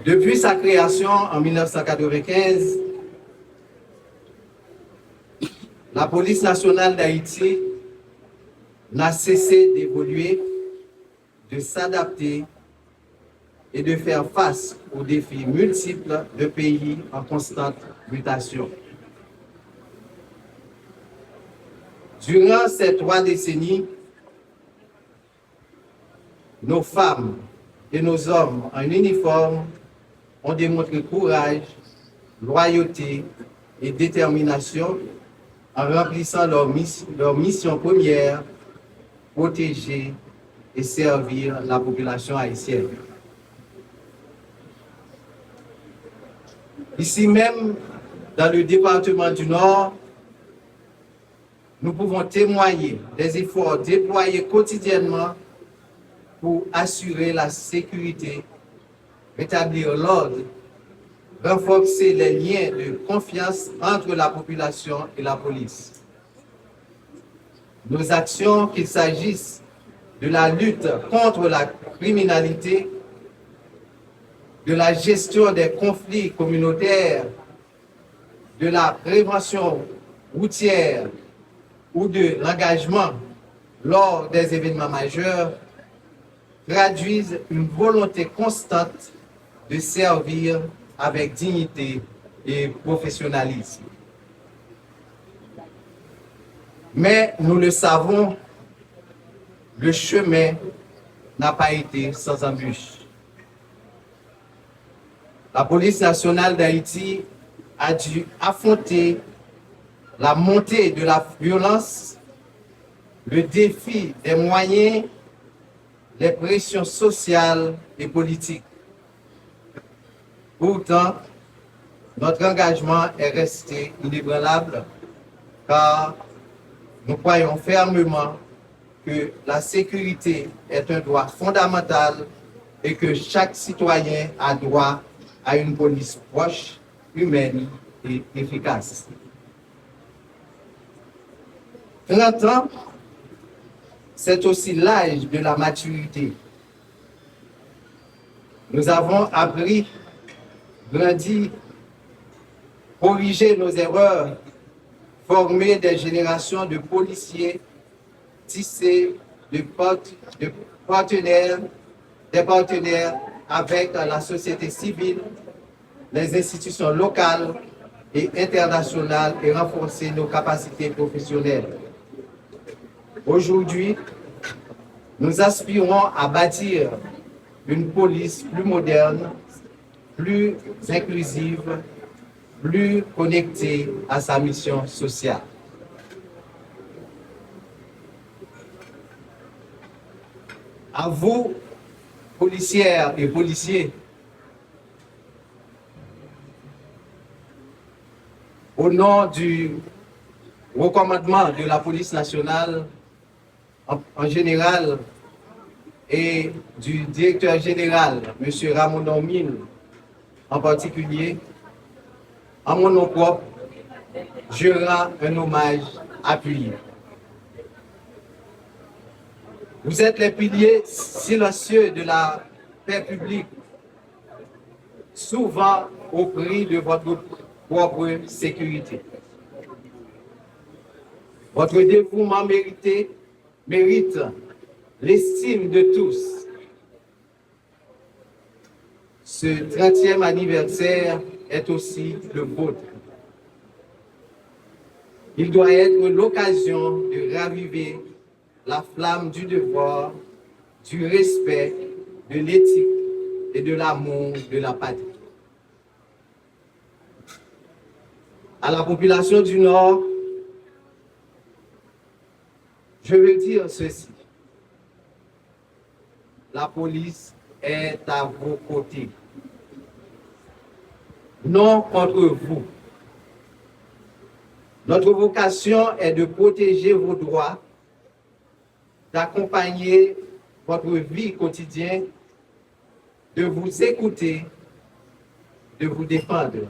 Depuis sa création en 1995, la police nationale d'Haïti n'a cessé d'évoluer, de s'adapter et de faire face aux défis multiples de pays en constante mutation. Durant ces 3 décennies, nos femmes et nos hommes en uniforme ont démontré courage, loyauté et détermination en remplissant leur mission première, protéger et servir la population haïtienne. Ici même, dans le département du Nord, nous pouvons témoigner des efforts déployés quotidiennement pour assurer la sécurité, rétablir l'ordre, renforcer les liens de confiance entre la population et la police. Nos actions, qu'il s'agisse de la lutte contre la criminalité, de la gestion des conflits communautaires, de la prévention routière ou de l'engagement lors des événements majeurs, traduisent une volonté constante de servir avec dignité et professionnalisme. Mais nous le savons, le chemin n'a pas été sans embûches. La police nationale d'Haïti a dû affronter la montée de la violence, le défi des moyens, les pressions sociales et politiques. Pourtant, notre engagement est resté inébranlable car nous croyons fermement que la sécurité est un droit fondamental et que chaque citoyen a droit à une police proche, humaine et efficace. 30 ans, c'est aussi l'âge de la maturité. Nous avons appris, grandi, corrigé nos erreurs, formé des générations de policiers, tissé des partenaires avec la société civile, les institutions locales et internationales et renforcer nos capacités professionnelles. Aujourd'hui, nous aspirons à bâtir une police plus moderne, plus inclusive, plus connectée à sa mission sociale. À vous, policières et policiers, au nom du recommandement de la police nationale en général et du directeur général, M. Ramon Ormine en particulier, en mon nom propre, je rends un hommage appuyé. Vous êtes les piliers silencieux de la paix publique, souvent au prix de votre propre sécurité. Votre dévouement mérite l'estime de tous. Ce 30e anniversaire est aussi le vôtre. Il doit être l'occasion de raviver la flamme du devoir, du respect, de l'éthique et de l'amour de la patrie. À la population du Nord, je veux dire ceci. La police est à vos côtés. Non contre vous. Notre vocation est de protéger vos droits, d'accompagner votre vie quotidienne, de vous écouter, de vous défendre.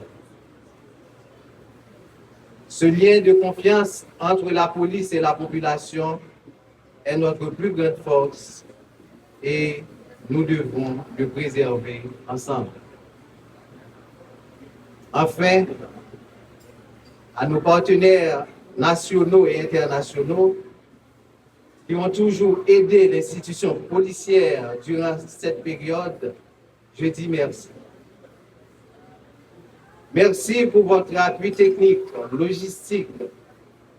Ce lien de confiance entre la police et la population est notre plus grande force et nous devons le préserver ensemble. Enfin, à nos partenaires nationaux et internationaux qui ont toujours aidé l'institution policière durant cette période, je dis merci. Merci pour votre appui technique, logistique,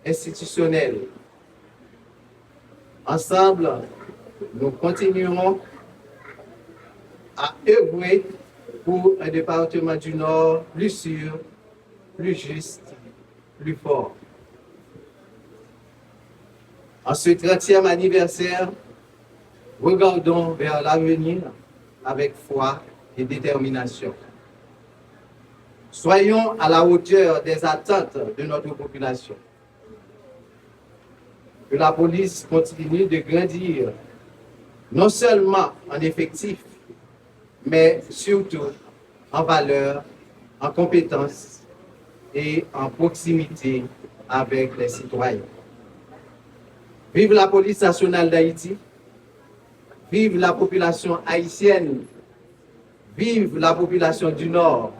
institutionnel. Ensemble, nous continuerons à œuvrer pour un département du Nord plus sûr, plus juste, plus fort. En ce 30e anniversaire, regardons vers l'avenir avec foi et détermination. Soyons à la hauteur des attentes de notre population. Que la police continue de grandir, non seulement en effectifs, mais surtout en valeur, en compétences et en proximité avec les citoyens. Vive la police nationale d'Haïti, vive la population haïtienne, vive la population du Nord,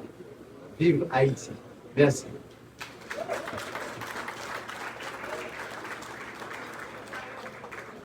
vive Haïti. Merci.